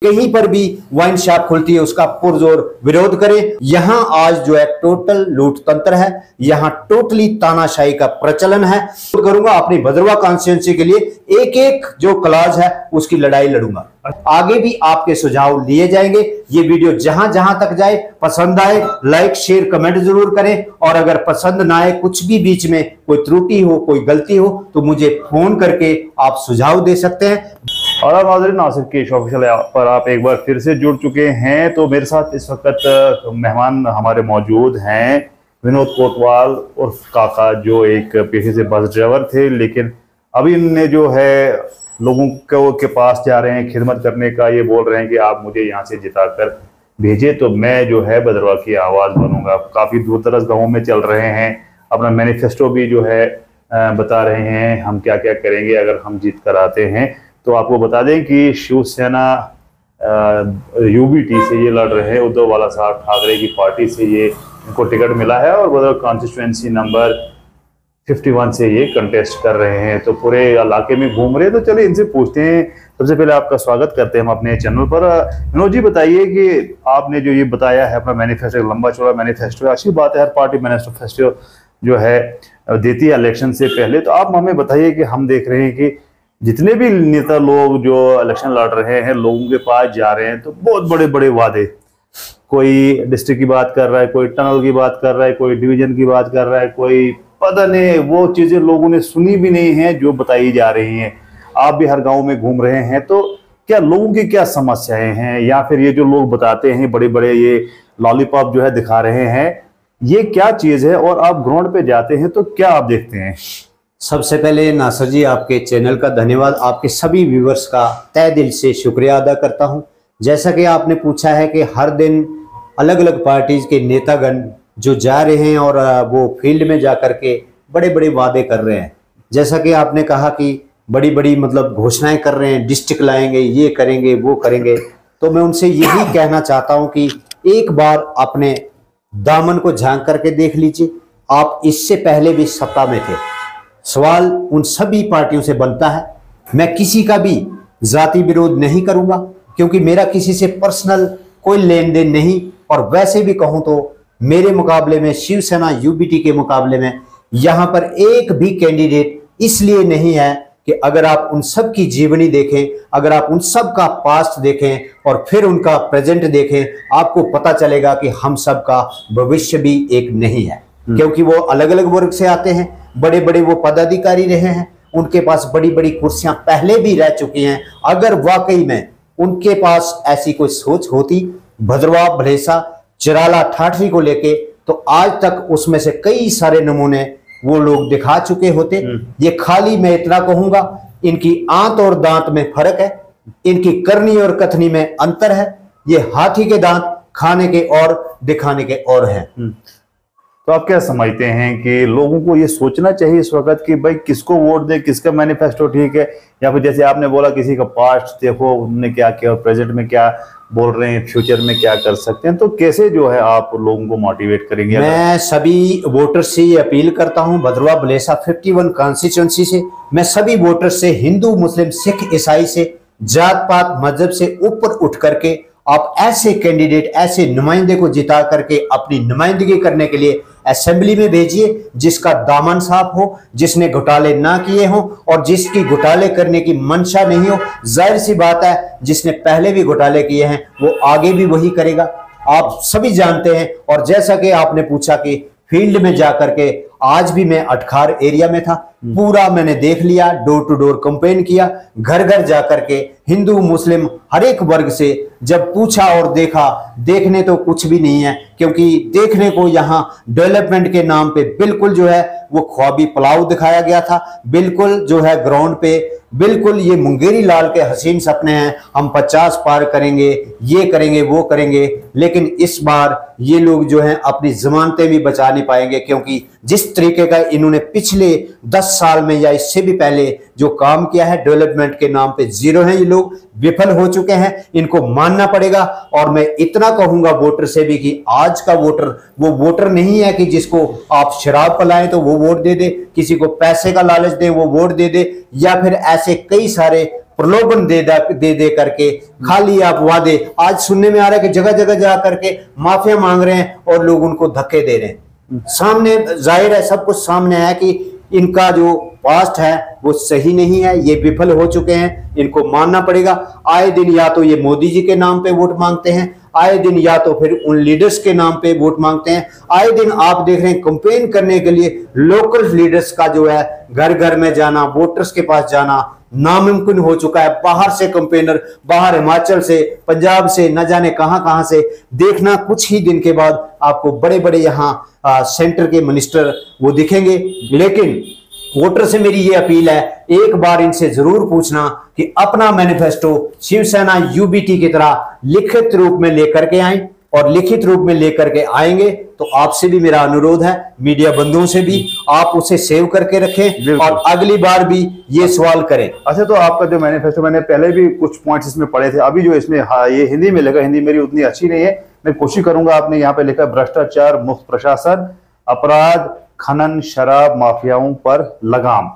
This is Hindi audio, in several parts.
कहीं पर भी वाइन शॉप खुलती है उसका पुरजोर विरोध करें। यहाँ आज जो है टोटल लूट तंत्र है, यहाँ टोटली तानाशाही का प्रचलन है। करूंगा अपनी भद्रवाह कॉन्स्टिट्यूंसी के लिए एक एक जो क्लाज है उसकी लड़ाई लड़ूंगा। आगे भी आपके सुझाव लिए जाएंगे। ये वीडियो जहां जहां तक जाए, पसंद आए लाइक शेयर कमेंट जरूर करें, और अगर पसंद ना आए, कुछ भी बीच में कोई त्रुटि हो, कोई गलती हो, तो मुझे फोन करके आप सुझाव दे सकते हैं। और अब नाज़रीन, नासिर केश ऑफिशियल पर आप एक बार फिर से जुड़ चुके हैं। तो मेरे साथ इस वक्त मेहमान हमारे मौजूद हैं विनोद कोतवाल और काका, जो एक पेशे से बस ड्राइवर थे, लेकिन अभी इनने जो है लोगों के पास जा रहे हैं खिदमत करने का। ये बोल रहे हैं कि आप मुझे यहाँ से जिताकर भेजे तो मैं जो है भद्रवाह की आवाज़ बनूंगा। काफ़ी दूर दराज गाँवों में चल रहे हैं, अपना मैनिफेस्टो भी जो है बता रहे हैं हम क्या क्या करेंगे अगर हम जीत कर आते हैं। तो आपको बता दें कि शिवसेना यूबीटी से ये लड़ रहे हैं, उद्धव बाला साहब ठाकरे की पार्टी से ये इनको टिकट मिला है, और भद्रवाह कॉन्स्टिट्यूएंसी नंबर 51 से ये कंटेस्ट कर रहे हैं। तो पूरे इलाके में घूम रहे हैं। तो चलिए इनसे पूछते हैं। सबसे पहले आपका स्वागत करते हैं हम अपने चैनल पर। विनोद जी, बताइए कि आपने जो ये बताया है अपना मैनिफेस्टो, लंबा चौड़ा मैनिफेस्टो है, अच्छी बात है, हर पार्टी मैनिफेस्टो जो है देती है इलेक्शन से पहले। तो आप हमें बताइए कि हम देख रहे हैं कि जितने भी नेता लोग जो इलेक्शन लड़ रहे हैं लोगों के पास जा रहे हैं, तो बहुत बड़े बड़े वादे, कोई डिस्ट्रिक्ट की बात कर रहा है, कोई टनल की बात कर रहा है, कोई डिवीजन की बात कर रहा है, कोई पता नहीं, वो चीजें लोगों ने सुनी भी नहीं है जो बताई जा रही हैं। आप भी हर गांव में घूम रहे हैं, तो क्या लोगों की क्या समस्याएं हैं, या फिर ये जो लोग बताते हैं बड़े बड़े ये लॉलीपॉप जो है दिखा रहे हैं, ये क्या चीज है, और आप ग्राउंड पे जाते हैं तो क्या आप देखते हैं? सबसे पहले नासिर जी, आपके चैनल का धन्यवाद, आपके सभी व्यूवर्स का तहे दिल से शुक्रिया अदा करता हूं। जैसा कि आपने पूछा है कि हर दिन अलग अलग पार्टीज के नेतागण जो जा रहे हैं और वो फील्ड में जा कर के बड़े बड़े वादे कर रहे हैं, जैसा कि आपने कहा कि बड़ी बड़ी मतलब घोषणाएं कर रहे हैं, डिस्ट्रिक्ट लाएंगे, ये करेंगे, वो करेंगे। तो मैं उनसे यही कहना चाहता हूं कि एक बार अपने दामन को झांक करके देख लीजिए। आप इससे पहले भी सत्ता में थे। सवाल उन सभी पार्टियों से बनता है। मैं किसी का भी जाति विरोध नहीं करूंगा, क्योंकि मेरा किसी से पर्सनल कोई लेन देन नहीं, और वैसे भी कहूं तो मेरे मुकाबले में, शिवसेना यूबीटी के मुकाबले में यहां पर एक भी कैंडिडेट इसलिए नहीं है कि अगर आप उन सब की जीवनी देखें, अगर आप उन सब का पास्ट देखें और फिर उनका प्रेजेंट देखें, आपको पता चलेगा कि हम सब का भविष्य भी एक नहीं है। क्योंकि वो अलग अलग वर्ग से आते हैं, बड़े बड़े वो पदाधिकारी रहे हैं, उनके पास बड़ी बड़ी कुर्सियां पहले भी रह चुकी हैं। अगर वाकई में उनके पास ऐसी कोई सोच होती भद्रवाह भलेसा चिराला ठाठरी को लेके, तो आज तक उसमें से कई सारे नमूने वो लोग दिखा चुके होते। ये खाली मैं इतना कहूंगा, इनकी आंत और दांत में फर्क है, इनकी करनी और कथनी में अंतर है। ये हाथी के दांत खाने के और दिखाने के और हैं। तो आप क्या समझते हैं कि लोगों को ये सोचना चाहिए इस वक्त कि भाई किसको वोट दे, किसका मैनिफेस्टो ठीक है, या फिर जैसे आपने बोला किसी का पास्ट देखो उन्होंने क्या किया और प्रेजेंट में क्या बोल रहे हैं, फ्यूचर में क्या कर सकते हैं, तो कैसे जो है आप लोगों को मोटिवेट करेंगे? मैं सभी वोटर से ये अपील करता हूं, भद्रवाह भलेसा 51 कॉन्स्टिट्यूएंसी से, मैं सभी वोटर से, हिंदू मुस्लिम सिख ईसाई से, जात पात मजहब से ऊपर उठ करके आप ऐसे कैंडिडेट, ऐसे नुमाइंदे को जिता करके अपनी नुमाइंदगी करने के लिए असेंबली में भेजिए, जिसका दामन साफ हो, जिसने घोटाले ना किए हों और जिसकी घोटाले करने की मंशा नहीं हो। जाहिर सी बात है, जिसने पहले भी घोटाले किए हैं वो आगे भी वही करेगा, आप सभी जानते हैं। और जैसा कि आपने पूछा कि फील्ड में जाकर के, आज भी मैं अटखार एरिया में था, पूरा मैंने देख लिया, डोर टू डोर कंपेन किया, घर घर जाकर के हिंदू मुस्लिम हर एक वर्ग से जब पूछा और देखा, देखने तो कुछ भी नहीं है, क्योंकि देखने को यहाँ डेवलपमेंट के नाम पे बिल्कुल जो है वो ख्वाबी पुलाव दिखाया गया था। बिल्कुल जो है ग्राउंड पे बिल्कुल ये मुंगेरी लाल के हसीन सपने हैं, हम 50 पार करेंगे, ये करेंगे, वो करेंगे। लेकिन इस बार ये लोग जो हैं अपनी जमानतें भी बचा नहीं पाएंगे, क्योंकि जिस तरीके का इन्होंने पिछले 10 साल में या इससे भी पहले जो काम किया है डेवलपमेंट के नाम पे, जीरो हैं ये लोग, विफल हो चुके हैं, इनको मानना पड़ेगा। और मैं इतना कहूंगा वोटर से भी कि आज का वोटर वो वोटर नहीं है कि जिसको आप शराब पिलाएं तो वो वोट दे दे, किसी को पैसे का लालच दें वो वोट दे दे, या फिर ऐसे कई सारे प्रलोभन दे करके खाली आप वादे, आज सुनने में आ रहा है कि जगह जगह जा करके माफिया मांग रहे हैं और लोग उनको धक्के दे रहे हैं। सामने जाहिर है, सब कुछ सामने है कि इनका जो पास्ट है वो सही नहीं है, ये विफल हो चुके हैं, इनको मानना पड़ेगा। आए दिन या तो ये मोदी जी के नाम पे वोट मांगते हैं, आए दिन या तो फिर उन लीडर्स के नाम पे वोट मांगते हैं, आए दिन आप देख रहे हैं कंपेन करने के लिए लोकल लीडर्स का जो है घर घर में जाना, वोटर्स के पास जाना नामुमकिन हो चुका है। बाहर से कंपेनर, बाहर हिमाचल से, पंजाब से, न जाने कहां से देखना, कुछ ही दिन के बाद आपको बड़े बड़े यहाँ सेंटर के मिनिस्टर वो दिखेंगे। लेकिन वोटर से मेरी ये अपील है, एक बार इनसे जरूर पूछना कि अपना मैनिफेस्टो शिवसेना यूबीटी की तरह लिखित रूप में लेकर के आए, और लिखित रूप में लेकर के आएंगे तो आपसे भी मेरा अनुरोध है, मीडिया बंधुओं से भी, आप उसे सेव करके रखें और अगली बार भी ये सवाल करें। अच्छा, तो आपका जो मैनिफेस्टो, मैंने पहले भी कुछ पॉइंट्स इसमें पढ़े थे, अभी जो इसमें ये हिंदी में लिखा, हिंदी मेरी उतनी अच्छी नहीं है, मैं कोशिश करूंगा। आपने यहाँ पे लिखा भ्रष्टाचार मुक्त प्रशासन, अपराध, खनन, शराब माफियाओं पर लगाम।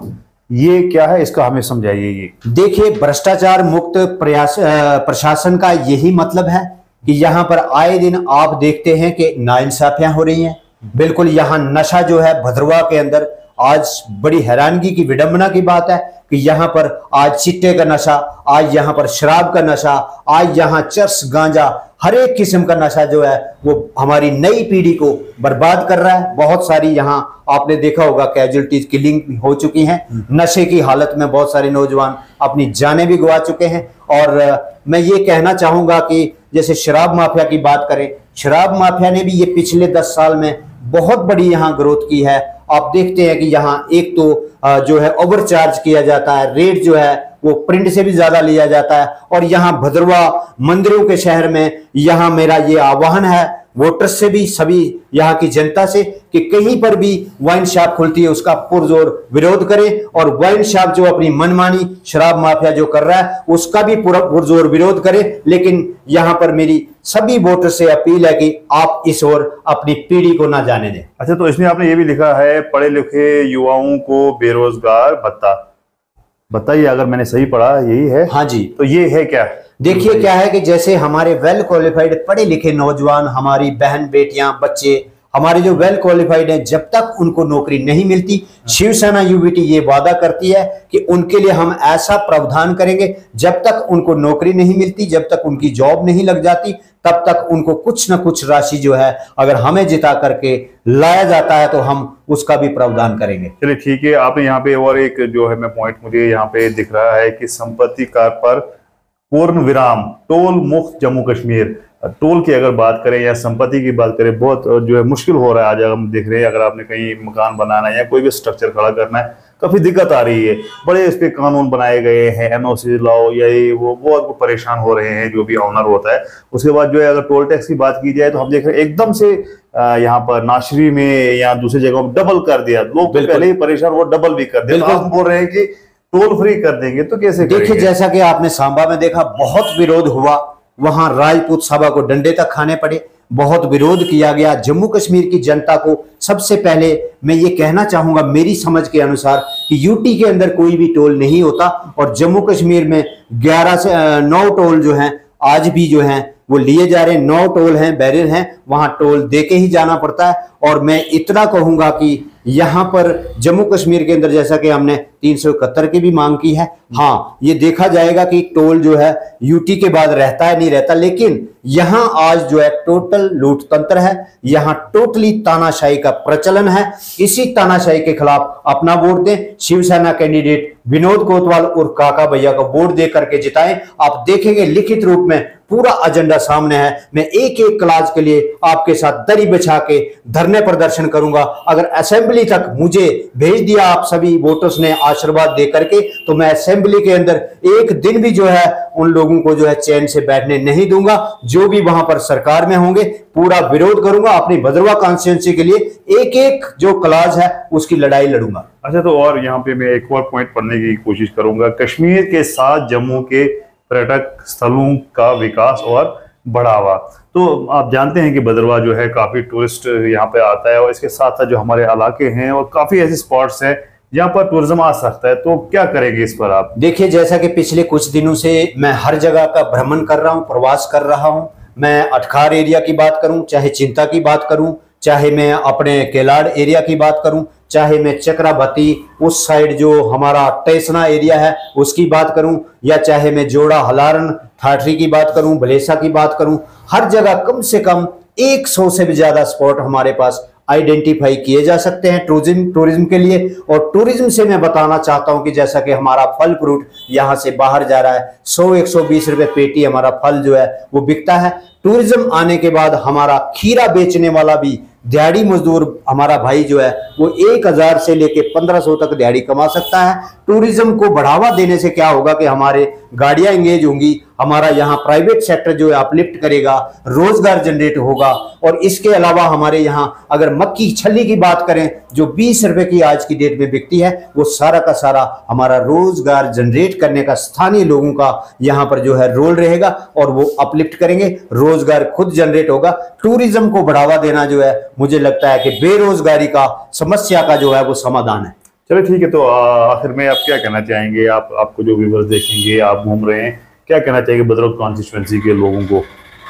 ये क्या है, इसका हमें समझाइए। ये देखिए, भ्रष्टाचार मुक्त प्रशासन का यही मतलब है कि यहाँ पर आए दिन आप देखते हैं कि नाइंसाफियां हो रही हैं। बिल्कुल, यहाँ नशा जो है भद्रवाह के अंदर, आज बड़ी हैरानगी की, विडंबना की बात है कि यहाँ पर आज चिट्टे का नशा, आज यहाँ पर शराब का नशा, आज यहाँ चरस, गांजा, हर एक किस्म का नशा जो है वो हमारी नई पीढ़ी को बर्बाद कर रहा है। बहुत सारी यहाँ आपने देखा होगा कैजुअलिटीज, किलिंग हो चुकी हैं। नशे की हालत में बहुत सारे नौजवान अपनी जानें भी गवा चुके हैं। और मैं ये कहना चाहूंगा कि जैसे शराब माफिया की बात करें, शराब माफिया ने भी ये पिछले 10 साल में बहुत बड़ी यहाँ ग्रोथ की है। आप देखते हैं कि यहाँ एक तो जो है ओवरचार्ज किया जाता है, रेट जो है वो प्रिंट से भी ज्यादा लिया जाता है। और यहाँ भद्रवाह मंदिरों के शहर में यहाँ मेरा ये आह्वान है वोटर्स से भी, सभी यहाँ की जनता से, कि कहीं पर भी वाइन शॉप खुलती है उसका पुरजोर विरोध करें, और वाइन शॉप जो अपनी मनमानी शराब माफिया जो कर रहा है उसका भी पूरा पुरजोर विरोध करें। लेकिन यहाँ पर मेरी सभी वोटर से अपील है कि आप इस ओर अपनी पीढ़ी को ना जाने दें। अच्छा, तो इसमें आपने ये भी लिखा है पढ़े लिखे युवाओं को बेरोजगार भत्ता। बताइए, अगर मैंने सही पढ़ा यही है? हाँ जी। तो ये है क्या? देखिए, क्या है कि जैसे हमारे वेल क्वालिफाइड पढ़े लिखे नौजवान, हमारी बहन बेटियां, बच्चे, हमारे जो वेल क्वालिफाइड हैं, जब तक उनको नौकरी नहीं मिलती, शिवसेना यूबीटी ये वादा करती है कि उनके लिए हम ऐसा प्रावधान करेंगे, जब तक उनको नौकरी नहीं मिलती, जब तक उनकी जॉब नहीं लग जाती, तब तक उनको कुछ ना कुछ राशि जो है अगर हमें जिता करके लाया जाता है तो हम उसका भी प्रावधान करेंगे। चलिए ठीक है। आपने यहाँ पे और एक जो है मैं पॉइंट मुझे यहाँ पे दिख रहा है कि संपत्ति कर पर पूर्ण विराम, टोल मुक्त जम्मू कश्मीर। टोल की अगर बात करें या संपत्ति की बात करें, बहुत जो है मुश्किल हो रहा है। आज हम देख रहे हैं, अगर आपने कहीं मकान बनाना है या कोई भी स्ट्रक्चर खड़ा करना है, काफी दिक्कत आ रही है। बड़े इस पे कानून बनाए गए हैं, एनओसी लाओ या ये वो, बहुत परेशान हो रहे हैं जो भी ऑनर होता है। उसके बाद जो है अगर टोल टैक्स की बात की जाए तो हम देख रहे हैं एकदम से यहाँ पर नाशरी में या दूसरी जगह डबल कर दिया। लोग पहले ही परेशान, वो डबल भी कर दिया। हम बोल रहे हैं कि टोल फ्री कर देंगे, तो कैसे करेंगे? देखिए, जैसा कि आपने सांबा में देखा, बहुत विरोध हुआ, वहां राजपूत सभा को डंडे तक खाने पड़े, बहुत विरोध किया गया। जम्मू कश्मीर की जनता को सबसे पहले मैं ये कहना चाहूंगा, मेरी समझ के अनुसार, कि यूटी के अंदर कोई भी टोल नहीं होता, और जम्मू कश्मीर में 11 से 9 टोल जो हैं आज भी जो हैं वो लिए जा रहे हैं। 9 टोल हैं, बैरियर हैं, वहां टोल दे के ही जाना पड़ता है। और मैं इतना कहूंगा कि यहां पर जम्मू कश्मीर के अंदर, जैसा कि हमने 371 की भी मांग की है, हाँ, ये देखा जाएगा कि टोल जो है यूटी के बाद रहता है नहीं रहता, लेकिन यहां आज जो है टोटल लूट तंत्र है, यहां टोटली तानाशाही का प्रचलन है। इसी तानाशाही के खिलाफ अपना वोट दें, शिवसेना कैंडिडेट विनोद कोतवाल और काका भैया को वोट दे करके जिताएं। आप देखेंगे लिखित रूप में पूरा एजेंडा सामने है। मैं एक एक क्लास के लिए आपके साथ दरी बिछा के धरने प्रदर्शन करूंगा। अगर असेंबली तक मुझे भेज दिया आप सभी वोटर्स ने आशीर्वाद दे करके, तो मैं असेंबली के अंदर एक दिन भी जो है उन लोगों को जो है चैन से बैठने नहीं दूंगा। जो भी वहां पर सरकार में होंगे पूरा विरोध करूंगा। अपनी भद्रवाह कॉन्स्टिट्यूंसी के लिए एक एक जो क्लास है उसकी लड़ाई लड़ूंगा। अच्छा, तो और यहाँ पे मैं एक और पॉइंट पढ़ने की कोशिश करूंगा। कश्मीर के साथ जम्मू के पर्यटक स्थलों का विकास और बढ़ावा। तो आप जानते हैं कि भद्रवाह जो है काफी टूरिस्ट यहाँ पे आता है, और इसके साथ साथ जो हमारे इलाके हैं और काफी ऐसे स्पॉट्स हैं यहाँ पर टूरिज्म आ सकता है, तो क्या करेंगे इस पर आप? देखिए, जैसा कि पिछले कुछ दिनों से मैं हर जगह का भ्रमण कर रहा हूँ, प्रवास कर रहा हूँ। मैं अटखार एरिया की बात करूं, चाहे चिंता की बात करूं, चाहे मैं अपने केलाड़ एरिया की बात करूं, चाहे मैं चक्राबती उस साइड जो हमारा टेसना एरिया है उसकी बात करूं, या चाहे मैं जोड़ा हलारन ठाठरी की बात करूं, भलेसा की बात करूं, हर जगह कम से कम 100 से भी ज्यादा स्पॉट हमारे पास आइडेंटिफाई किए जा सकते हैं टूरिज्म के लिए। और टूरिज्म से मैं बताना चाहता हूं कि जैसा कि हमारा फल फ्रूट यहां से बाहर जा रहा है, 100-120 रुपए पेटी हमारा फल जो है वो बिकता है। टूरिज्म आने के बाद हमारा खीरा बेचने वाला भी दिहाड़ी मजदूर हमारा भाई जो है वो 1000 से लेके 1500 तक दिहाड़ी कमा सकता है। टूरिज्म को बढ़ावा देने से क्या होगा कि हमारे गाड़ियां एंगेज होंगी, हमारा यहाँ प्राइवेट सेक्टर जो है अपलिफ्ट करेगा, रोजगार जनरेट होगा। और इसके अलावा हमारे यहाँ अगर मक्की की छल्ली की बात करें जो 20 रुपए की आज की डेट में बिकती है, वो सारा का सारा हमारा रोजगार जनरेट करने का स्थानीय लोगों का यहाँ पर जो है रोल रहेगा और वो अपलिफ्ट करेंगे, रोजगार खुद जनरेट होगा। टूरिज्म को बढ़ावा देना जो है मुझे लगता है कि बेरोजगारी का समस्या का जो है वो समाधान है। चलो ठीक है, तो आखिर में आप क्या कहना चाहेंगे? आपको जो व्यूअर्स देखेंगे, आप घूम रहे हैं, क्या कहना चाहिए भद्रौल कॉन्स्टिट्यूएंसी के लोगों को?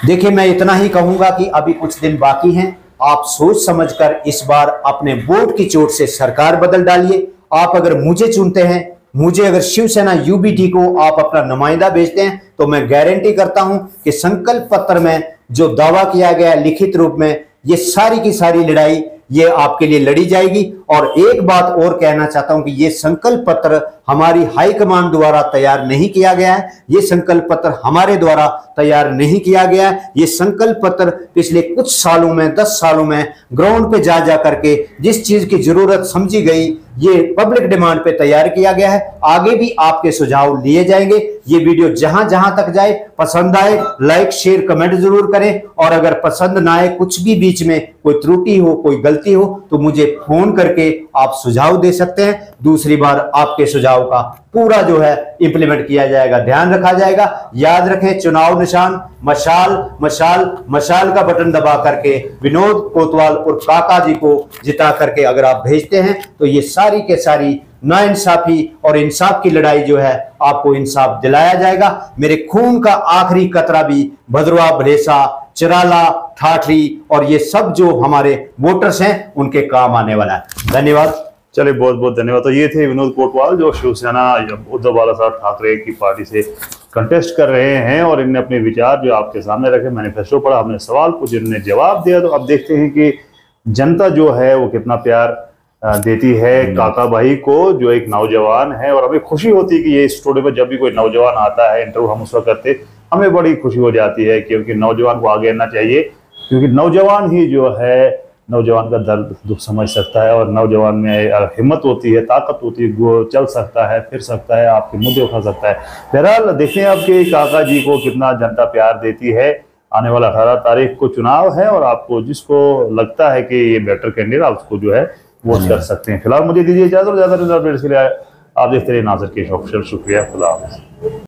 देखिए, मैं इतना ही कहूंगा कि अभी कुछ दिन बाकी हैं। आप सोच समझकर इस बार अपने वोट की चोट से सरकार बदल डालिए। आप अगर मुझे चुनते हैं, मुझे अगर शिवसेना यूबीटी को आप अपना नुमाइंदा भेजते हैं, तो मैं गारंटी करता हूं कि संकल्प पत्र में जो दावा किया गया लिखित रूप में, ये सारी की सारी लड़ाई ये आपके लिए लड़ी जाएगी। और एक बात और कहना चाहता हूं कि ये संकल्प पत्र हमारी हाईकमान द्वारा तैयार नहीं किया गया है, ये संकल्प पत्र हमारे द्वारा तैयार नहीं किया गया है। ये संकल्प पत्र पिछले कुछ सालों में, 10 सालों में ग्राउंड पे जा करके जिस चीज की जरूरत समझी गई, ये पब्लिक डिमांड पे तैयार किया गया है। आगे भी आपके सुझाव लिए जाएंगे। ये वीडियो जहां जहां तक जाए, पसंद आए, लाइक शेयर कमेंट जरूर करें। और अगर पसंद ना आए, कुछ भी बीच में कोई त्रुटि हो, कोई गलती हो, तो मुझे फोन करके आप सुझाव दे सकते हैं। दूसरी बार आपके सुझाव का पूरा जो है इंप्लीमेंट किया जाएगा, ध्यान रखा जाएगा। याद रखें, चुनाव निशान मशाल मशाल मशाल का बटन दबा करके विनोद कोतवाल और काका जी को जिता करके अगर आप भेजते हैं, तो ये सारी के सारी नाइंसाफी और इंसाफ की लड़ाई जो है आपको इंसाफ दिलाया जाएगा। मेरे खून का आखिरी कतरा भी भद्रवा, भलेसा, चिराला, ठाठरी और ये सब जो हमारे वोटर्स हैं उनके काम आने वाला है। धन्यवाद। चलिए, बहुत बहुत धन्यवाद। तो ये थे विनोद कोतवाल जो शिवसेना उद्धव बालासाहब ठाकरे की पार्टी से कंटेस्ट कर रहे हैं, और इन्होंने अपने विचार जो आपके सामने रखे, मैनिफेस्टो पढ़ा, हमने सवाल पूछे, इन्होंने जवाब दिया। तो अब देखते हैं कि जनता जो है वो कितना प्यार देती है काका भाई को, जो एक नौजवान है। और हमें खुशी होती है कि ये स्टूडियो में जब भी कोई नौजवान आता है, इंटरव्यू हम उसका करते, हमें बड़ी खुशी हो जाती है, क्योंकि नौजवान को आगे आना चाहिए, क्योंकि नौजवान ही जो है नौजवान का दर्द दुख समझ सकता है, और नौजवान में हिम्मत होती है, ताकत होती है, वो चल सकता है, फिर सकता है, आपके मुद्दे उठा सकता है। बहरहाल देखते हैं आपके काका जी को कितना जनता प्यार देती है। आने वाला 18 तारीख को चुनाव है, और आपको जिसको लगता है कि ये बेटर कैंडिडेट, आप उसको जो है वोट कर सकते हैं। फिलहाल मुझे दीजिए इजाजत, और ज्यादा अपडेट्स के लिए आप देखते रहिए नाज़र के ऑफिशियल। शुक्रिया, खुदा हाफिज़।